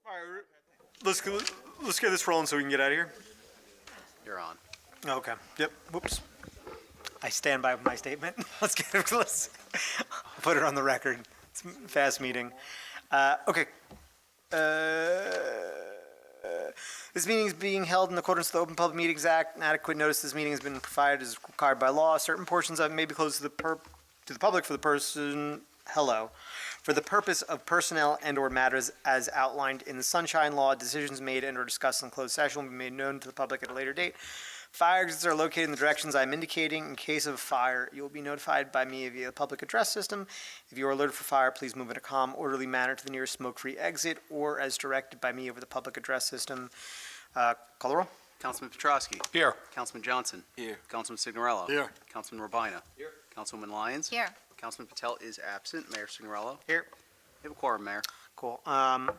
All right, let's get this rolling so we can get out of here. You're on. Okay. Yep. Whoops. I stand by my statement. Let's put it on the record. It's a fast meeting. Okay. This meeting is being held in accordance with the Open Public Meetings Act. An adequate notice of this meeting has been provided as required by law. Certain portions of it may be closed to the public for the purpose of personnel and/or matters as outlined in the Sunshine Law. Decisions made and/or discussed in closed session will be made known to the public at a later date. Fire exits are located in the directions I am indicating. In case of a fire, you will be notified by me via the public address system. If you are alerted for fire, please move in a calm, orderly manner to the nearest smoke-free exit or as directed by me over the public address system. Call the roll. Councilman Petrosky. Here. Councilman Johnson. Here. Councilman Signorello. Here. Councilman Urbina. Here. Councilwoman Lyons. Here. Councilman Patel is absent. Mayor Signorello. Here. You have a quorum, Mayor. Cool.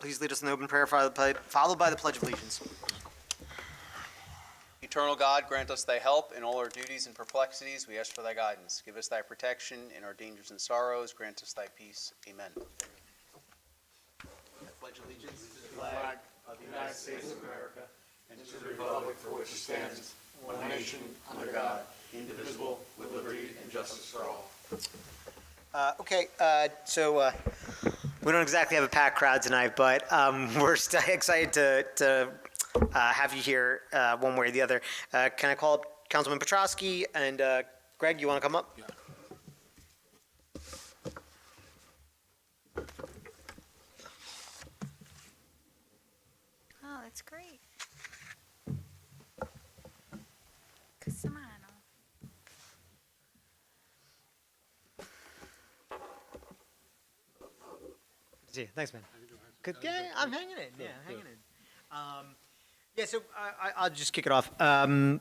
Please lead us in the open prayer followed by the Pledge of Allegiance. Eternal God, grant us thy help in all our duties and perplexities. We ask for thy guidance. Give us thy protection in our dangers and sorrows. Grant us thy peace. Amen. I pledge allegiance to the flag of the United States of America and to the republic for which it stands, one nation, under God, indivisible, with liberty and justice for all. Okay, so we don't exactly have a packed crowd tonight, but we're still excited to have you here one way or the other. Can I call up Councilman Petrosky and Greg, you want to come up? Yeah. Oh, that's great. Casamano. Yeah, thanks, man. Good. Yeah, I'm hanging in. Yeah, I'm hanging in. Yeah, so I'll just kick it off. Councilman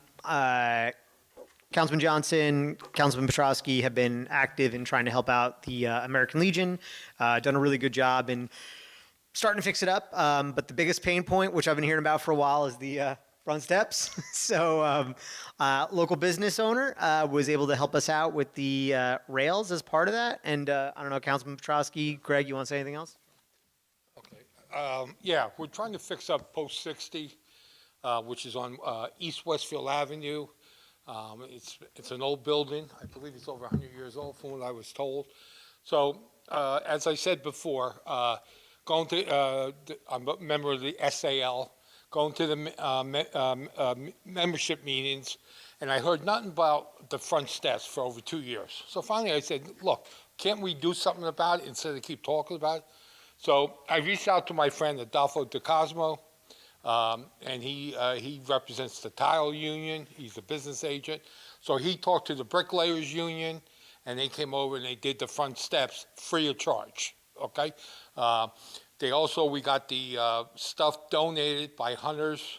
Johnson, Councilman Petrosky have been active in trying to help out the American Legion, done a really good job in starting to fix it up. But the biggest pain point, which I've been hearing about for a while, is the front steps. So local business owner was able to help us out with the rails as part of that. And I don't know, Councilman Petrosky, Greg, you want to say anything else? Okay. Yeah, we're trying to fix up Post 60, which is on East Westfield Avenue. It's an old building. I believe it's over 100 years old from what I was told. So as I said before, I'm a member of the SAL, going to the membership meetings, and I heard nothing about the front steps for over 2 years. So finally I said, look, can't we do something about it instead of keep talking about it? So I reached out to my friend Adolfo De Cosmo, and he represents the tile union. He's a business agent. So he talked to the bricklayers union, and they came over and they did the front steps free of charge, okay? We got the stuff donated by Hunter's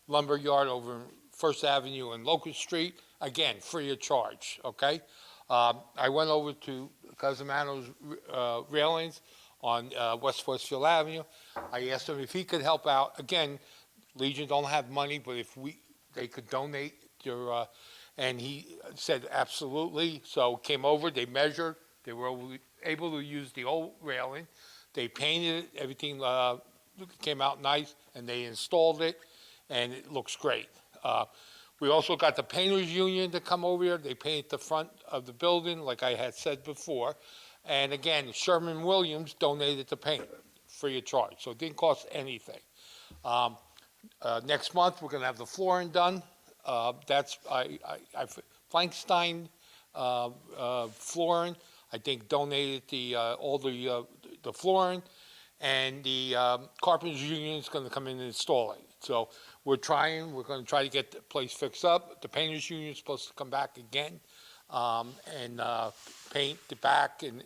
Lumber Yard over in First Avenue and Locust Street, again, free of charge, okay? I went over to Casamano's railings on West Westfield Avenue. I asked him if he could help out. Again, Legion don't have money, but if they could donate their, and he said absolutely. So came over, they measured, they were able to use the old railing. They painted it, everything came out nice, and they installed it, and it looks great. We also got the painters union to come over here. They painted the front of the building, like I had said before. And again, Sherman-Williams donated the paint free of charge, so it didn't cost anything. Next month, we're going to have the flooring done. That's Frankstein flooring, I think, donated all the flooring, and the Carpenters Union is going to come in and install it. So we're going to try to get the place fixed up. The Painters Union is supposed to come back again and paint the back, and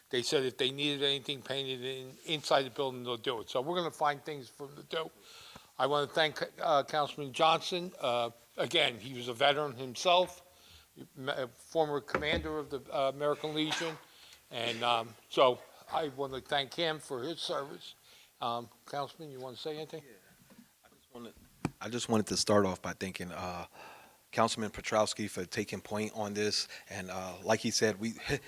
they said if they needed anything painted inside the building, they'll do it. So we're going to find things for them to do. I want to thank Councilman Johnson. Again, he was a veteran himself, former commander of the American Legion, and so I want to thank him for his service. Councilman, you want to say anything? Yeah. I just wanted to start off by thanking Councilman Petrosky for taking point on this, and like he said,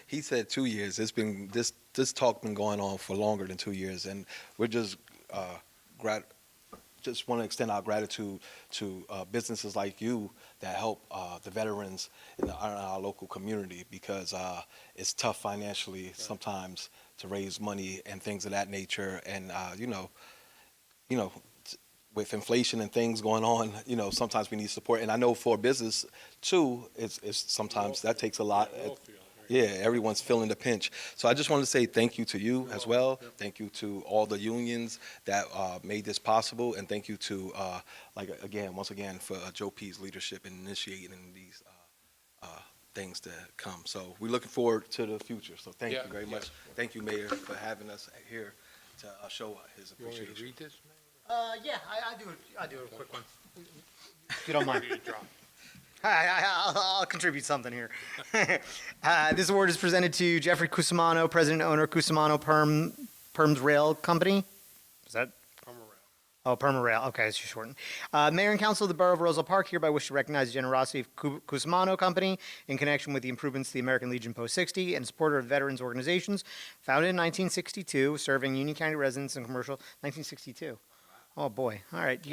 he said 2 years. It's been this talk been going on for longer than 2 years, and we're just just want to extend our gratitude to businesses like you that help the veterans in our local community, because it's tough financially sometimes to raise money and things of that nature. And with inflation and things going on, sometimes we need support. And I know for a business too, it's sometimes that takes a lot. Yeah, everyone's feeling the pinch. So I just wanted to say thank you to you as well. Thank you to all the unions that made this possible, and thank you to, once again, for Joe P's leadership in initiating these things to come. So we're looking forward to the future. So thank you very much. Thank you, Mayor, for having us here to show his You want me to appreciation. read this? Yeah, I do a quick one. If you don't mind. Read it, John. I'll contribute something here. This award is presented to Jeffrey Cusimano, president and owner, Cusimano Perms Rail Company. Is that? Oh, Perma Rail. Okay, it's just shortened. Mayor and Council of the Borough of Roselle Park hereby wish to recognize the generosity of Cusimano Company in connection with the improvements to the American Legion Post 60 and supporter of veterans organizations founded in 1962, serving Union County residents and commercial. 1962. Oh boy! All right, you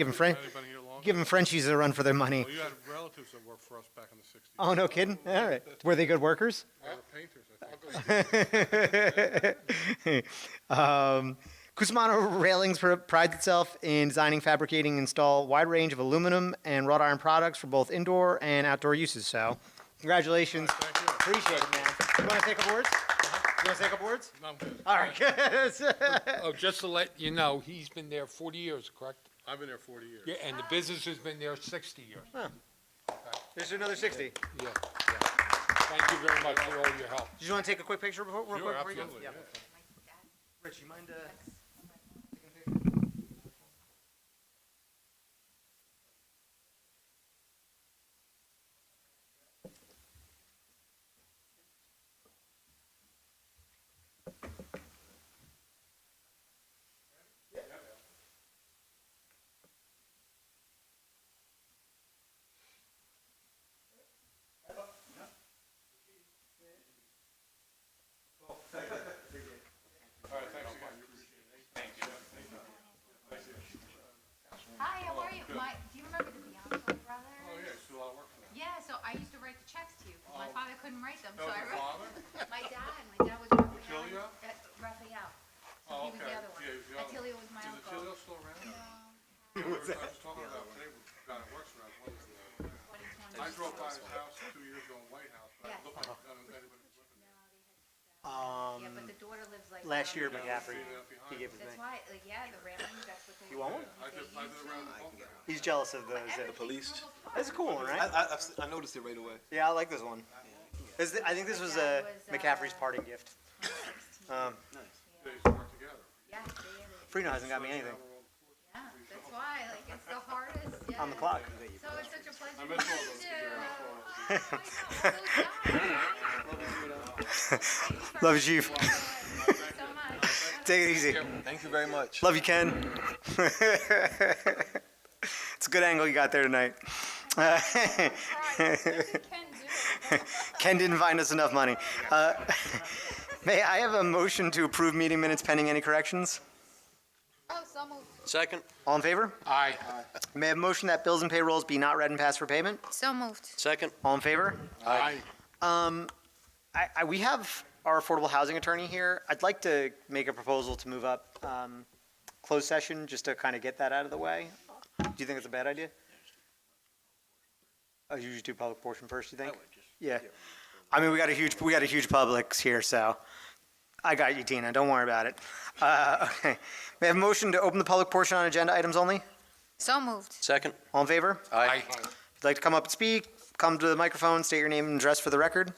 giving Frenchies a run for their money. Well, you had relatives that worked for us back in the 60s. Oh, no kidding? All right. Were they good workers? They were painters, I think. Cusimano Railings prides itself in designing, fabricating, and install a wide range of aluminum and wrought iron products for both indoor and outdoor uses. So, congratulations. Thank you. Appreciate it, man. You want to take up words? You want to take up words? No, I'm good. All right. Good. Oh, just to let you know, he's been there 40 years, correct? I've been there 40 years. Yeah, and the business has been there 60 years. There's another 60. Yeah. Thank you very much for all your help. Did you want to take a quick picture real quick? Sure, before you go? absolutely, yeah. Rich, you mind? Hi, how are you? Do you remember the Bianco brothers? Oh, yeah, still a lot of work for them. Yeah, so I used to write the checks to you, 'cause my father couldn't write them, so That was I your wrote. father? My dad was Raphael. Attilio? Raphael. So Oh, he was the okay. other one. Yeah, he was the other one. Attilio was my Is uncle. Attilio still around? No, I was talking about today with the guy that works for us. What is the, 2020. I drove by his house 2 years ago in White House, but Yes. it looked like anybody was living there. Yeah, but the daughter lives like. Last year, down the McCaffrey, See that behind he gave him? his That's name. why, like, yeah, the railings, that's what they. You want one? I did around the bump there. He's jealous of those. The police. That's a cool one, right? I noticed it right away. Yeah, I like this one. I think this was McCaffrey's parting gift. 2016. They used to work together. Yeah, Freno hasn't got me anything. yeah, that's why, like, it's the hardest, yeah. On the clock. So it's such a pleasure. I miss all those together. Love you, Chief. Thank you so much. Take it easy. Thank you very much. Love you, Ken. It's a good angle you got there tonight. Ken didn't find us enough money. May I have a motion to approve meeting minutes pending any corrections? Oh, so moved. Second. All in favor? Aye. May I have a motion that bills and payrolls be not read and passed for payment? So moved. Second. All in favor? Aye. We have our affordable housing attorney here. I'd like to make a proposal to move up closed session just to kind of get that out of the way. Do you think it's a bad idea? Oh, you just do public portion first, you think? Yeah. I mean, we got a huge Publix here, so I got you, Tina. Don't worry about it. Okay. May I have a motion to open the public portion on agenda items only? So moved. Second. All in favor? Aye. If you'd like to come up and speak, come to the microphone, state your name and address for the record.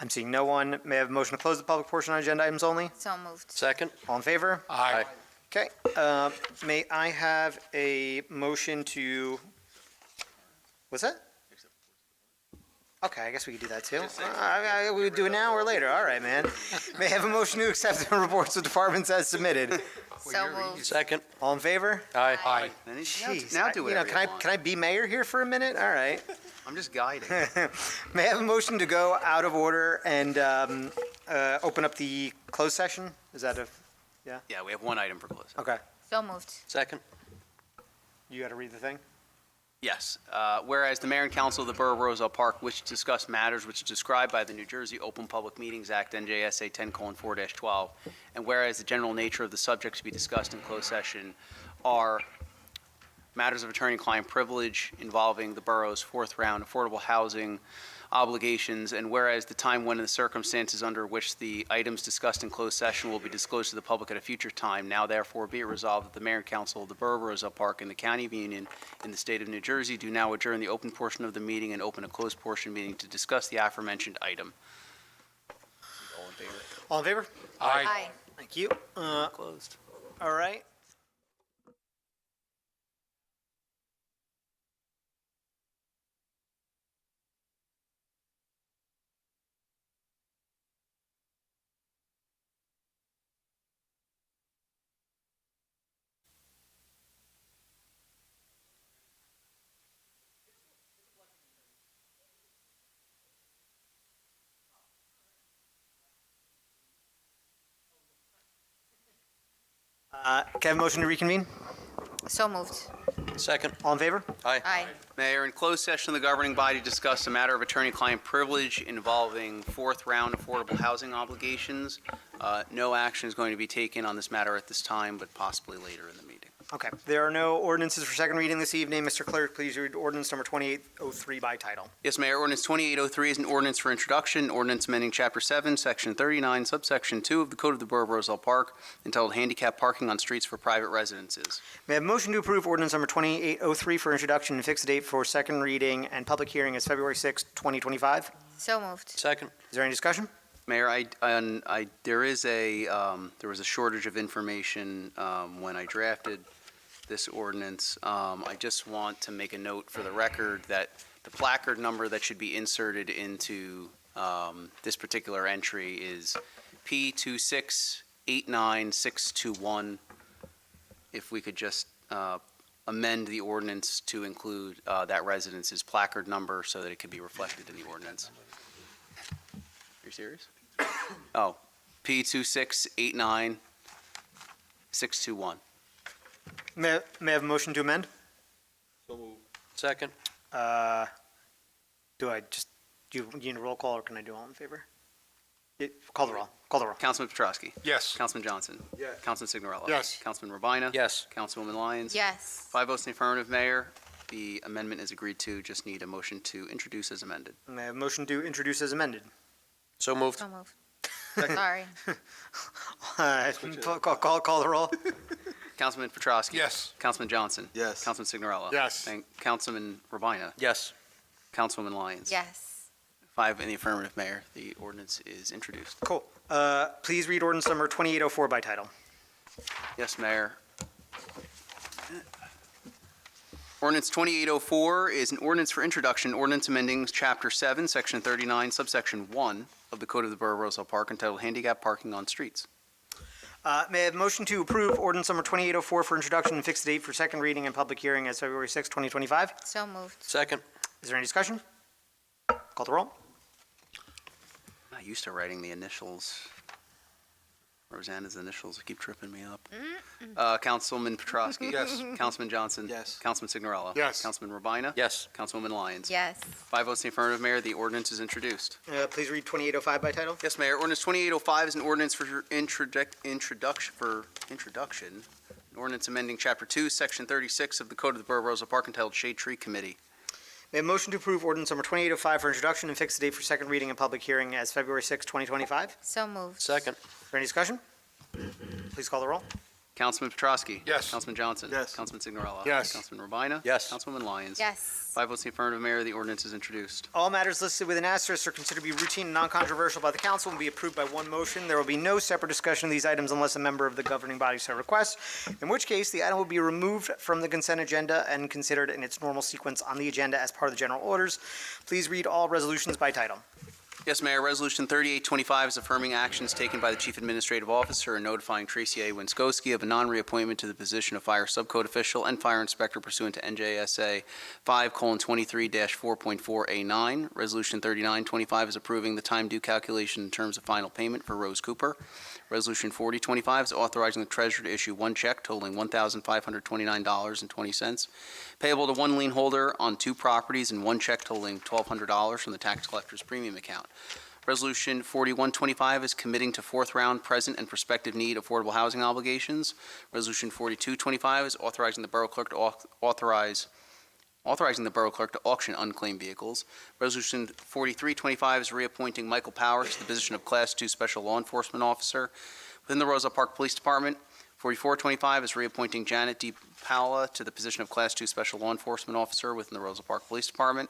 I'm seeing no one. May I have a motion to close the public portion on agenda items only? So moved. Second. All in favor? Aye. Okay. May I have a motion to, what's that? Okay, I guess we could do that too. We would do it now or later. All right, man. May I have a motion to accept the reports of departments as submitted? So moved. Second. All in favor? Aye. Aye. Jeez. Now do whatever you Can want. I be mayor here for a minute? All right. I'm just guiding. May I have a motion to go out of order and open up the closed session? Is that a, Yeah, we have one item for closing. okay. So moved. Second. You got to read the thing? Yes. Whereas the mayor and council of the Borough of Roselle Park wish to discuss matters which are described by the New Jersey Open Public Meetings Act, NJSA 10:4-12, and whereas the general nature of the subjects to be discussed in closed session are matters of attorney-client privilege involving the borough's fourth round affordable housing obligations, and whereas the time when and the circumstances under which the items discussed in closed session will be disclosed to the public at a future time, now therefore be it resolved that the mayor and council of the Borough of Roselle Park in the County of Union in the state of New Jersey do now adjourn the open portion of the meeting and open a closed portion meeting to discuss the aforementioned item. All in favor? All in favor? Aye. Thank you. Closed. All right. Can I have a motion to reconvene? So moved. Second. All in favor? Aye. Mayor, in closed session, the governing body discussed a matter of attorney-client privilege involving fourth-round affordable housing obligations. No action is going to be taken on this matter at this time, but possibly later in the meeting. Okay. There are no ordinances for second reading this evening. Mr. Clerk, please read ordinance number 2803 by title. Yes, Mayor, ordinance 2803 is an ordinance for introduction, ordinance amending Chapter 7, Section 39, Subsection 2 of the Code of the Borough of Roselle Park, entitled Handicap Parking on Streets for Private Residences. May I have a motion to approve ordinance number 2803 for introduction and fix the date for second reading and public hearing as February 6, 2025? So moved. Second. Is there any discussion? Mayor, there was a shortage of information when I drafted this ordinance. I just want to make a note for the record that the placard number that should be inserted into this particular entry is P2689621. If we could just amend the ordinance to include that residence's placard number so that it could be reflected in the ordinance. Are you serious? Oh, P2689621. May I have a motion to amend? Second. Do I just, do you need a roll call or can I do all in favor? Call the roll. Call the roll. Councilman Petrosky. Yes. Councilman Johnson. Yes. Councilman Signorella. Yes. Councilman Rabina. Yes. Councilwoman Lyons. Yes. 5 votes in the affirmative, Mayor. The amendment is agreed to. Just need a motion to introduce as amended. May I have a motion to introduce as amended? So moved. So moved. Sorry. Call the roll. Councilman Petrosky. Yes. Councilman Johnson. Yes. Councilman Signorella. Yes. And Councilman Rabina. Yes. Councilwoman Lyons. Yes. 5 in the affirmative, Mayor. The ordinance is introduced. Cool. Please read ordinance number 2804 by title. Yes, Mayor. Ordinance 2804 is an ordinance for introduction, ordinance amending Chapter 7, Section 39, Subsection 1 of the Code of the Borough of Roselle Park entitled Handicap Parking on Streets. May I have a motion to approve ordinance number 2804 for introduction and fix the date for second reading and public hearing as February 6, 2025? So moved. Second. Is there any discussion? Call the roll. I'm not used to writing the initials. Rosanna's initials keep tripping me up. Councilman Petrosky. Yes. Councilman Johnson. Yes. Councilman Signorella. Yes. Councilman Rabina. Yes. Councilwoman Lyons. Yes. 5 votes in the affirmative, Mayor. The ordinance is introduced. Please read 2805 by title. Yes, Mayor. Ordinance 2805 is an ordinance for introduction. An ordinance amending Chapter 2, Section 36 of the Code of the Borough of Roselle Park entitled Shade Tree Committee. May I have a motion to approve ordinance number 2805 for introduction and fix the date for second reading and public hearing as February 6, 2025? So moved. Second. Is there any discussion? Please call the roll. Councilman Petrosky. Yes. Councilman Johnson. Yes. Councilman Signorella. Yes. Councilman Rabina. Yes. Councilwoman Lyons. Yes. 5 votes in the affirmative, Mayor. The ordinance is introduced. All matters listed with an asterisk are considered to be routine and non-controversial by the council and will be approved by one motion. There will be no separate discussion of these items unless a member of the governing body so requests, in which case the item will be removed from the consent agenda and considered in its normal sequence on the agenda as part of the general orders. Please read all resolutions by title. Yes, Mayor. Resolution 3825 is affirming actions taken by the Chief Administrative Officer and notifying Tracy A. Winskowski of a non-reappointment to the position of Fire Subcode Official and Fire Inspector pursuant to NJSA 5:23-4.4A9. Resolution 3925 is approving the time due calculation in terms of final payment for Rose Cooper. Resolution 4025 is authorizing the treasurer to issue one check totaling $1,529.20 payable to one lien holder on two properties and one check totaling $1,200 from the tax collector's premium account. Resolution 4125 is committing to fourth round present and prospective need affordable housing obligations. Resolution 4225 is authorizing the borough clerk to auction unclaimed vehicles. Resolution 4325 is reappointing Michael Powers to the position of Class II Special Law Enforcement Officer within the Roselle Park Police Department. 4425 is reappointing Janet D. Paola to the position of Class II Special Law Enforcement Officer within the Roselle Park Police Department.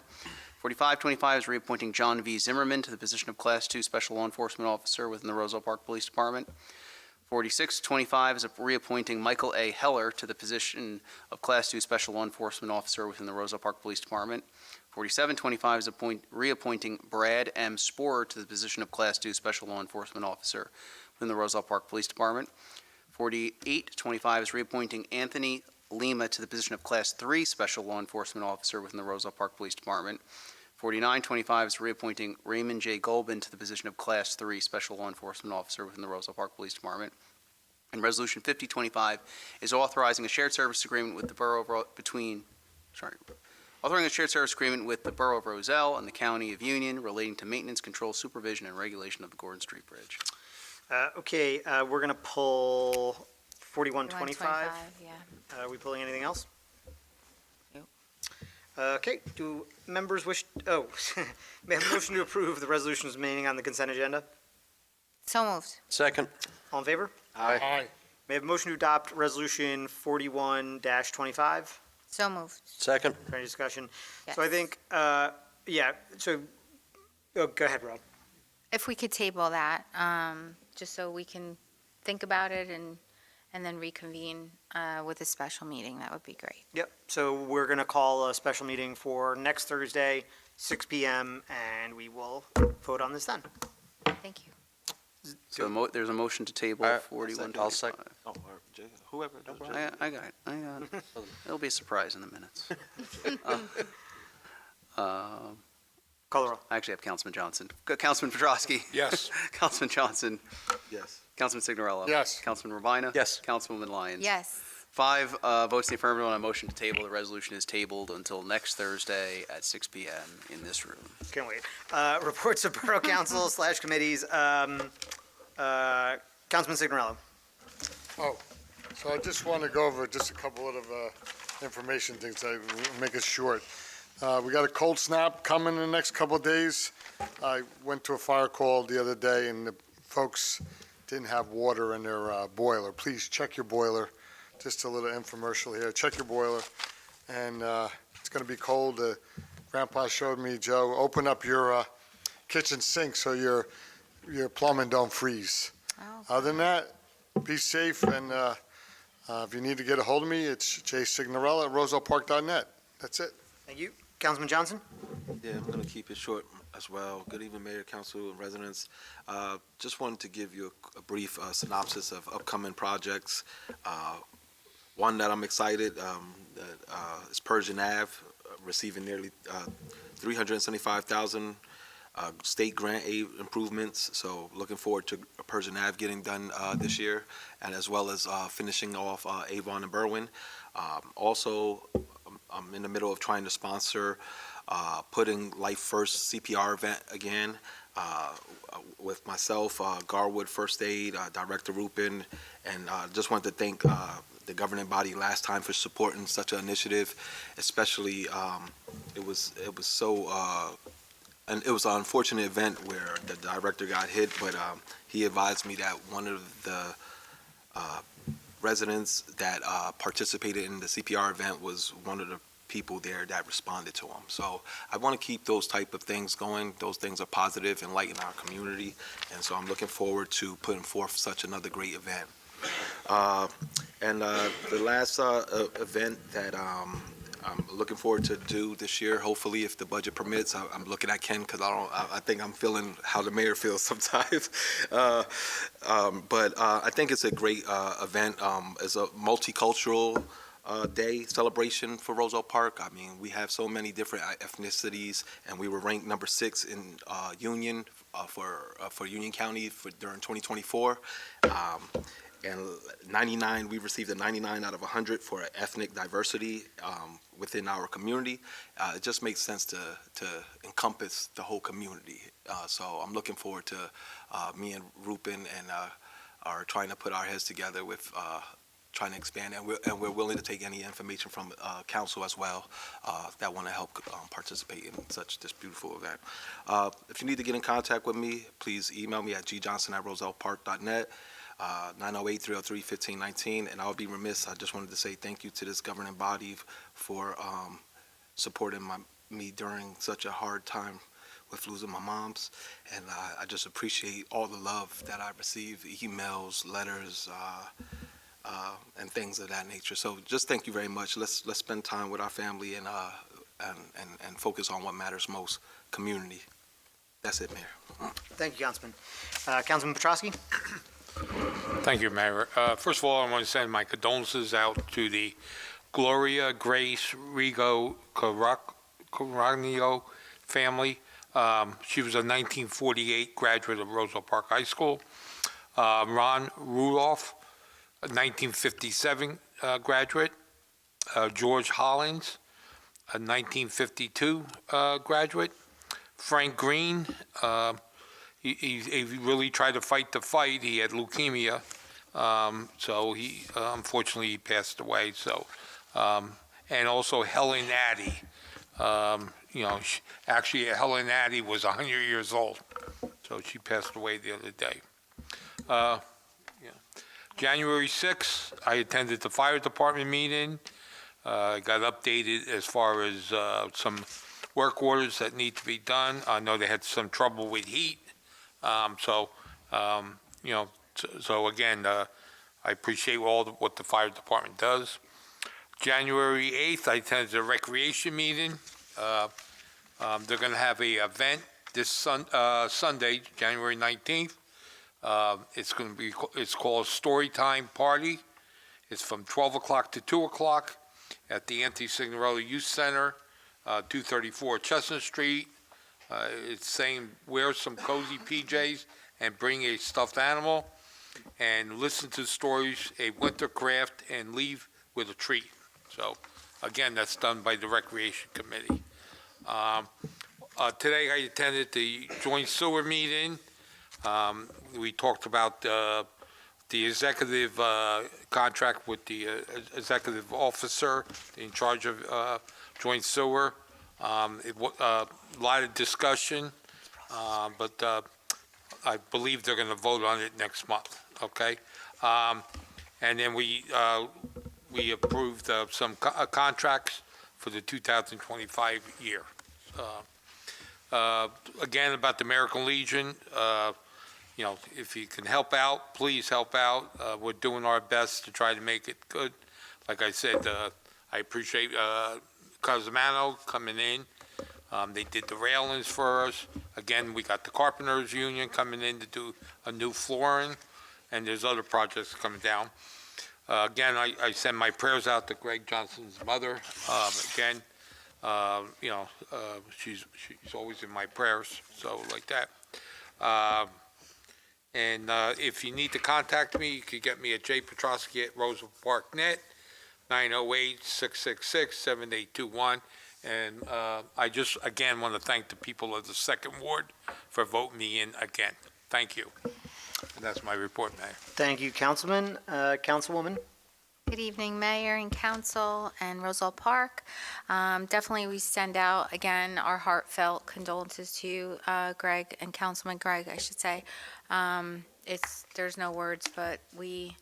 4525 is reappointing John V. Zimmerman to the position of Class II Special Law Enforcement Officer within the Roselle Park Police Department. 4625 is reappointing Michael A. Heller to the position of Class II Special Law Enforcement Officer within the Roselle Park Police Department. 4725 is reappointing Brad M. Sporer to the position of Class II Special Law Enforcement Officer within the Roselle Park Police Department. 4825 is reappointing Anthony Lima to the position of Class III Special Law Enforcement Officer within the Roselle Park Police Department. 4925 is reappointing Raymond J. Golbin to the position of Class III Special Law Enforcement Officer within the Roselle Park Police Department. And Resolution 5025 is authorizing a shared service agreement with the Borough of authorizing a shared service agreement with the Borough of Roselle and the County of Union relating to maintenance, control, supervision, and regulation of the Gordon Street Bridge. We're going to pull 4125. Yeah. Are we pulling anything else? Nope. Okay, do members wish, may I have a motion to approve the resolutions remaining on the consent agenda? So moved. Second. All in favor? Aye. May I have a motion to adopt resolution 41-25? So moved. Second. For any discussion? Yes. So I think, go ahead, Rob. If we could table that, just so we can think about it and then reconvene with a special meeting, that would be great. Yep, so we're going to call a special meeting for next Thursday, 6 PM, and we will vote on this then. Thank you. So there's a motion to table All right, 4125. I'll second. Oh, or whoever. No problem. I got it. It'll be a surprise in the minutes. Call the roll. I actually have Councilman Johnson. Councilman Petrosky. Yes. Councilman Johnson. Yes. Councilman Signorello. Yes. Councilman Rabina. Yes. Councilwoman Lyons. Yes. 5 votes in the affirmative on a motion to table. The resolution is tabled until next Thursday at 6 PM in this room. Can't wait. Reports of Borough Council / committees. Councilman Signorello. Oh, so I just want to go over just a couple of information things. I make it short. We got a cold snap coming in the next couple of days. I went to a fire call the other day, and the folks didn't have water in their boiler. Please check your boiler. Just a little infomercial here. Check your boiler, and it's going to be cold. Grandpa showed me, Joe, open up your kitchen sink so your plumbing don't freeze. Oh, Other than that, be safe, and if you need to get a hold of me, it's jsignorella@rosellepark.net. That's it. Thank you. Councilman Johnson? Yeah, I'm going to keep it short as well. Good evening, Mayor, Council, and residents. Just wanted to give you a brief synopsis of upcoming projects. One that I'm excited is Persian Ave, receiving nearly $375,000 state grant aid improvements. So looking forward to Persian Ave getting done this year, and as well as finishing off Avon and Berwyn. Also, I'm in the middle of trying to sponsor putting Life First CPR event again with myself, Garwood First Aid, Director Rupin, and just wanted to thank the governing body last time for supporting such an initiative. Especially, it was so, and it was an unfortunate event where the director got hit, but he advised me that one of the residents that participated in the CPR event was one of the people there that responded to him. So I want to keep those type of things going. Those things are positive and lighten our community, and so I'm looking forward to putting forth such another great event. And the last event that I'm looking forward to do this year, hopefully if the budget permits. I'm looking at Ken because I think I'm feeling how the mayor feels sometimes. But I think it's a great event. It's a multicultural day celebration for Roselle Park. I mean, we have so many different ethnicities, and we were ranked number 6 in Union for Union County during 2024. And 99, we received a 99 out of 100 for ethnic diversity within our community. It just makes sense to encompass the whole community. So I'm looking forward to me and Rupin and are trying to put our heads together with trying to expand, and we're willing to take any information from council as well that want to help participate in such this beautiful event. If you need to get in contact with me, please email me at gjohnson@rosellepark.net. 908-303-1519, and I'll be remiss. I just wanted to say thank you to this governing body for supporting me during such a hard time with losing my moms, and I just appreciate all the love that I receive, emails, letters, and things of that nature. So just thank you very much. Let's spend time with our family and focus on what matters most: community. That's it, Mayor. Thank you, Councilman. Councilman Petrosky? Thank you, Mayor. First of all, I want to send my condolences out to the Gloria Grace Rigo Caragno family. She was a 1948 graduate of Roselle Park High School. Ron Rudolph, a 1957 graduate. George Hollins, a 1952 graduate. Frank Green, he really tried to fight the fight. He had leukemia, so he unfortunately he passed away. So, and also Helen Addy. Actually, Helen Addy was 100 years old, so she passed away the other day. January 6th, I attended the fire department meeting. I got updated as far as some work orders that need to be done. I know they had some trouble with heat. So again, I appreciate what the fire department does. January 8th, I attended a recreation meeting. They're going to have an event this Sunday, January 19th. It's called Storytime Party. It's from 12 o'clock to 2 o'clock at the Anthony Signorelli Youth Center, 234 Chestnut Street. It's saying wear some cozy PJs and bring a stuffed animal and listen to stories, a winter craft, and leave with a treat. So, again, that's done by the Recreation Committee. Today I attended the joint sewer meeting. We talked about the executive contract with the executive officer in charge of joint sewer. A lot of discussion, but I believe they're going to vote on it next month, okay? And then we approved some contracts for the 2025 year. Again, about the American Legion, if you can help out, please help out. We're doing our best to try to make it good. Like I said, I appreciate Cosmano coming in. They did the railings for us. Again, we got the Carpenters Union coming in to do a new flooring, and there's other projects coming down. Again, I send my prayers out to Greg Johnson's mother. Again, she's always in my prayers, so like that. And if you need to contact me, you can get me at jpetrosky@rosellepark.net, 908-666-7821. And I just, again, want to thank the people of the Second Ward for voting me in again. Thank you. And that's my report, Mayor. Thank you, Councilman. Councilwoman? Good evening, Mayor and Council and Roselle Park. Definitely we send out, again, our heartfelt condolences to you, Greg, and Councilman Greg, I should say. There's no words, but we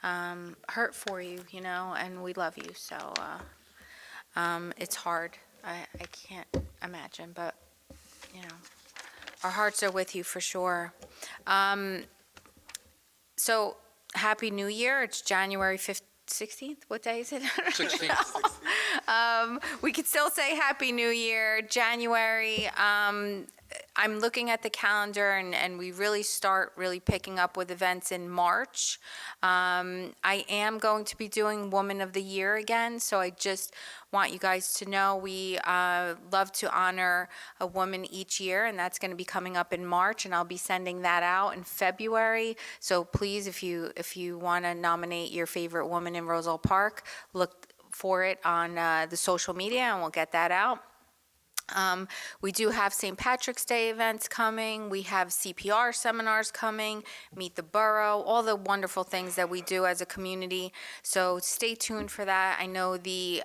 hurt for you, and we love you. So it's hard. I can't imagine, but, our hearts are with you for sure. So Happy New Year. It's January 16th. What day is it? 16th. We could still say Happy New Year. January, I'm looking at the calendar, and we really start really picking up with events in March. I am going to be doing Woman of the Year again, so I just want you guys to know we love to honor a woman each year, and that's going to be coming up in March, and I'll be sending that out in February. So please, if you want to nominate your favorite woman in Roselle Park, look for it on the social media, and we'll get that out. We do have St. Patrick's Day events coming. We have CPR seminars coming, Meet the Borough, all the wonderful things that we do as a community. So stay tuned for that. I know the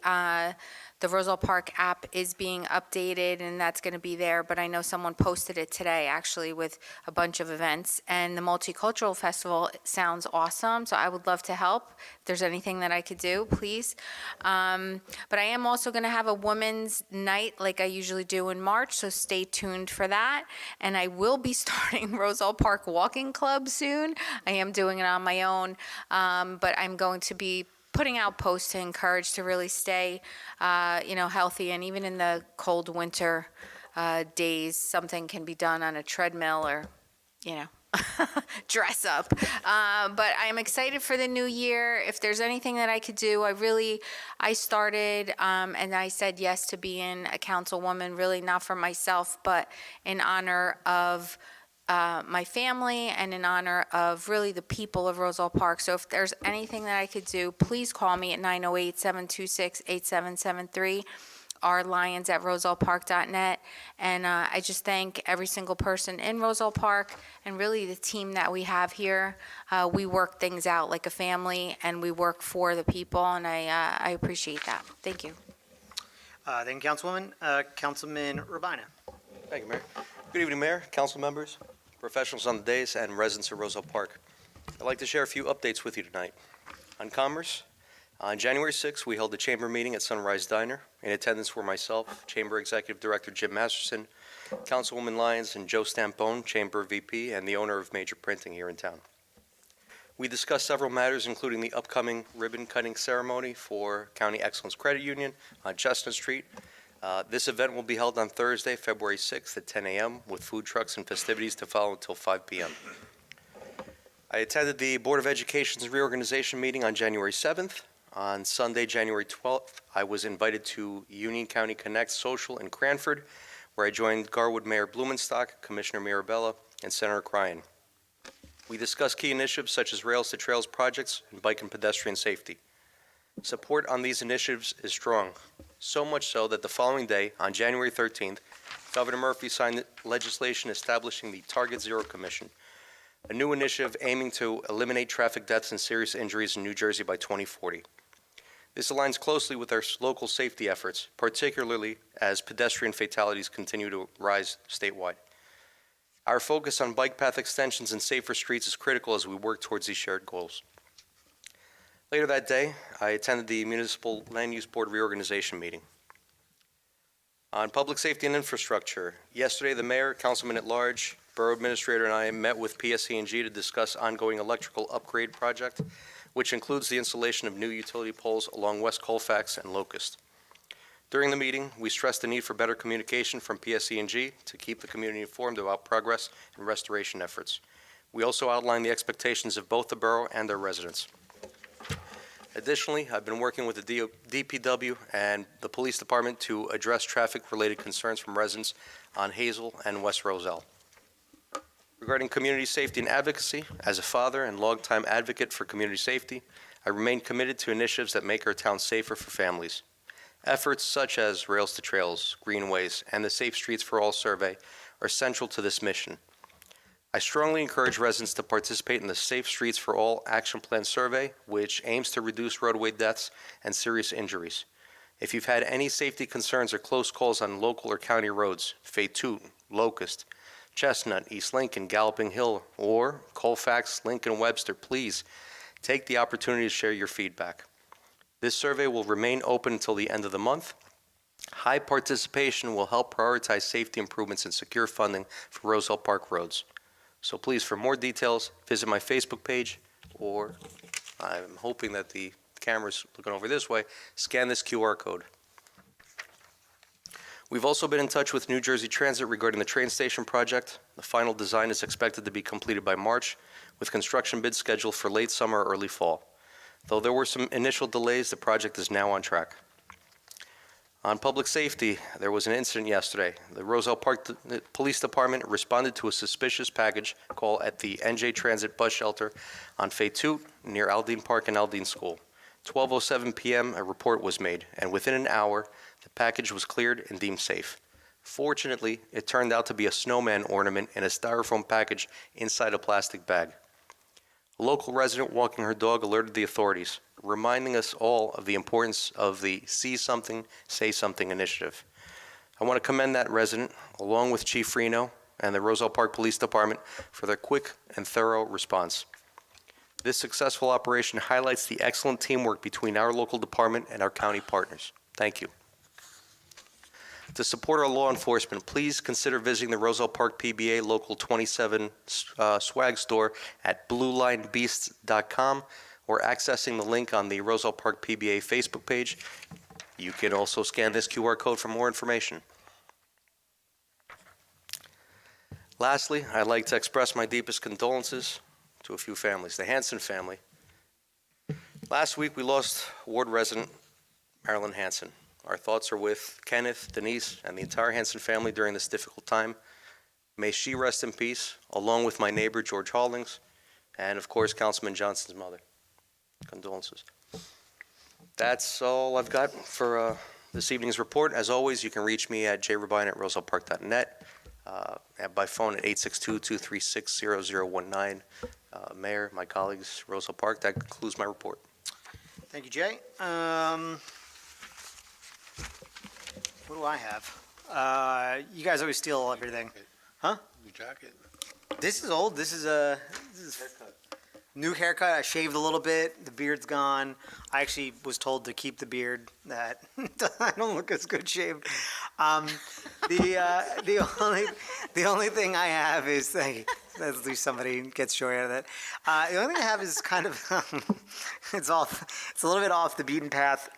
Roselle Park app is being updated, and that's going to be there, but I know someone posted it today, actually, with a bunch of events. And the Multicultural Festival sounds awesome, so I would love to help. If there's anything that I could do, please. But I am also going to have a women's night like I usually do in March, so stay tuned for that. And I will be starting Roselle Park Walking Club soon. I am doing it on my own, but I'm going to be putting out posts to encourage to really stay, healthy. And even in the cold winter days, something can be done on a treadmill or, dress up. But I'm excited for the new year. If there's anything that I could do, I started and I said yes to being a councilwoman, really not for myself, but in honor of my family and in honor of really the people of Roselle Park. So if there's anything that I could do, please call me at 908-726-8773. Our Lions at rosellepark.net. And I just thank every single person in Roselle Park and really the team that we have here. We work things out like a family, and we work for the people, and I appreciate that. Thank you. Thank you, Councilwoman. Councilman Urbina. Thank you, Mayor. Good evening, Mayor, council members, professionals on the dais, and residents of Roselle Park. I'd like to share a few updates with you tonight. On commerce, on January 6th, we held a chamber meeting at Sunrise Diner. In attendance were myself, Chamber Executive Director Jim Masterson, Councilwoman Lyons, and Joe Stampone, Chamber VP, and the owner of Major Printing here in town. We discussed several matters, including the upcoming ribbon-cutting ceremony for County Excellence Credit Union on Chestnut Street. This event will be held on Thursday, February 6th at 10 a.m. with food trucks and festivities to follow until 5 p.m. I attended the Board of Education's reorganization meeting on January 7th. On Sunday, January 12th, I was invited to Union County Connect Social in Cranford, where I joined Garwood Mayor Blumenstock, Commissioner Mirabella, and Senator Cryan. We discussed key initiatives such as Rails to Trails projects and bike and pedestrian safety. Support on these initiatives is strong, so much so that the following day, on January 13th, Governor Murphy signed legislation establishing the Target Zero Commission, a new initiative aiming to eliminate traffic deaths and serious injuries in New Jersey by 2040. This aligns closely with our local safety efforts, particularly as pedestrian fatalities continue to rise statewide. Our focus on bike path extensions and safer streets is critical as we work towards these shared goals. Later that day, I attended the Municipal Land Use Board reorganization meeting. On public safety and infrastructure, yesterday the mayor, councilman at large, borough administrator, and I met with PSE&G to discuss ongoing electrical upgrade project, which includes the installation of new utility poles along West Colfax and Locust. During the meeting, we stressed the need for better communication from PSE&G to keep the community informed about progress and restoration efforts. We also outlined the expectations of both the borough and their residents. Additionally, I've been working with the DPW and the police department to address traffic-related concerns from residents on Hazel and West Roselle. Regarding community safety and advocacy, as a father and longtime advocate for community safety, I remain committed to initiatives that make our town safer for families. Efforts such as Rails to Trails, Greenways, and the Safe Streets for All survey are central to this mission. I strongly encourage residents to participate in the Safe Streets for All Action Plan survey, which aims to reduce roadway deaths and serious injuries. If you've had any safety concerns or close calls on local or county roads, Faytoot, Locust, Chestnut, East Lincoln, Galloping Hill, or Colfax, Lincoln, Webster, please take the opportunity to share your feedback. This survey will remain open until the end of the month. High participation will help prioritize safety improvements and secure funding for Roselle Park roads. So please, for more details, visit my Facebook page, or I'm hoping that the camera's looking over this way, scan this QR code. We've also been in touch with New Jersey Transit regarding the train station project. The final design is expected to be completed by March, with construction bids scheduled for late summer or early fall. Though there were some initial delays, the project is now on track. On public safety, there was an incident yesterday. The Roselle Park Police Department responded to a suspicious package call at the NJ Transit bus shelter on Faytut near Aldine Park and Aldine School. 12:07 p.m., a report was made, and within an hour, the package was cleared and deemed safe. Fortunately, it turned out to be a snowman ornament in a styrofoam package inside a plastic bag. A local resident walking her dog alerted the authorities, reminding us all of the importance of the See Something, Say Something initiative. I want to commend that resident, along with Chief Reno and the Roselle Park Police Department, for their quick and thorough response. This successful operation highlights the excellent teamwork between our local department and our county partners. Thank you. To support our law enforcement, please consider visiting the Roselle Park PBA Local 27 swag store at bluelinebeasts.com or accessing the link on the Roselle Park PBA Facebook page. You can also scan this QR code for more information. Lastly, I'd like to express my deepest condolences to a few families. The Hanson family. Last week, we lost ward resident Marilyn Hanson. Our thoughts are with Kenneth, Denise, and the entire Hanson family during this difficult time. May she rest in peace, along with my neighbor, George Holdings, and, of course, Councilman Johnson's mother. Condolences. That's all I've got for this evening's report. As always, you can reach me at jrubine@rosellepark.net, and by phone at 862-236-0019. Mayor, my colleagues, Roselle Park, that concludes my report. Thank you, Jay. What do I have? You guys always steal everything. Huh? New jacket. This is old. This is a new haircut. I shaved a little bit. The beard's gone. I actually was told to keep the beard. That I don't look as good shaved. The only thing I have is at least somebody gets joy out of that. The only thing I have is kind of it's a little bit off the beaten path.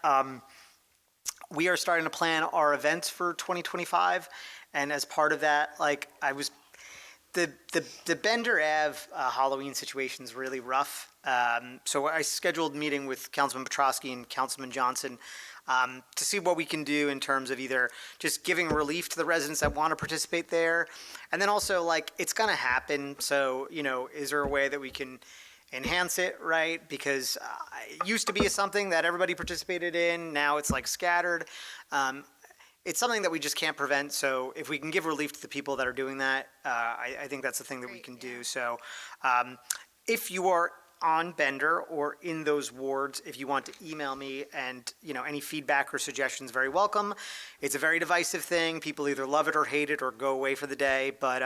We are starting to plan our events for 2025, and as part of that, the Bender Ave Halloween situation is really rough. So I scheduled a meeting with Councilman Petrosky and Councilman Johnson to see what we can do in terms of either just giving relief to the residents that want to participate there, and then also it's going to happen. So is there a way that we can enhance it, right? Because it used to be something that everybody participated in. Now it's scattered. It's something that we just can't prevent. So if we can give relief to the people that are doing that, I think that's the thing that we can do. So if you are on Bender or in those wards, if you want to email me, and any feedback or suggestions, very welcome. It's a very divisive thing. People either love it or hate it or go away for the day. But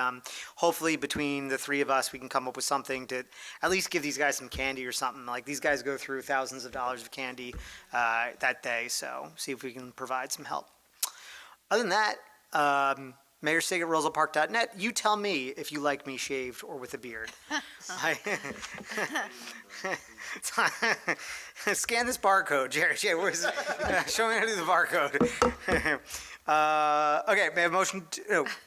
hopefully between the three of us, we can come up with something to at least give these guys some candy or something. These guys go through thousands of dollars of candy that day. So see if we can provide some help. Other than that, Mayor Sig at rosellepark.net. You tell me if you like me shaved or with a beard. Scan this barcode, Jerry. Where's show me how to do the barcode. Okay, may I have a motion?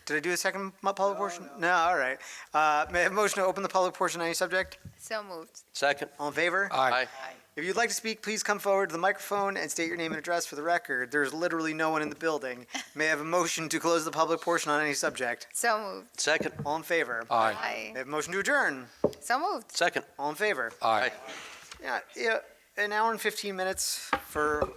Did I do a second public portion? No, all right. May I have a motion to open the public portion on any subject? So moved. Second. All in favor? Aye. If you'd like to speak, please come forward to the microphone and state your name and address for the record. There's literally no one in the building. May I have a motion to close the public portion on any subject? So moved. Second. All in favor? Aye. Aye. May I have a motion to adjourn? So moved. Second. All in favor? Aye. Yeah, an hour and 15 minutes for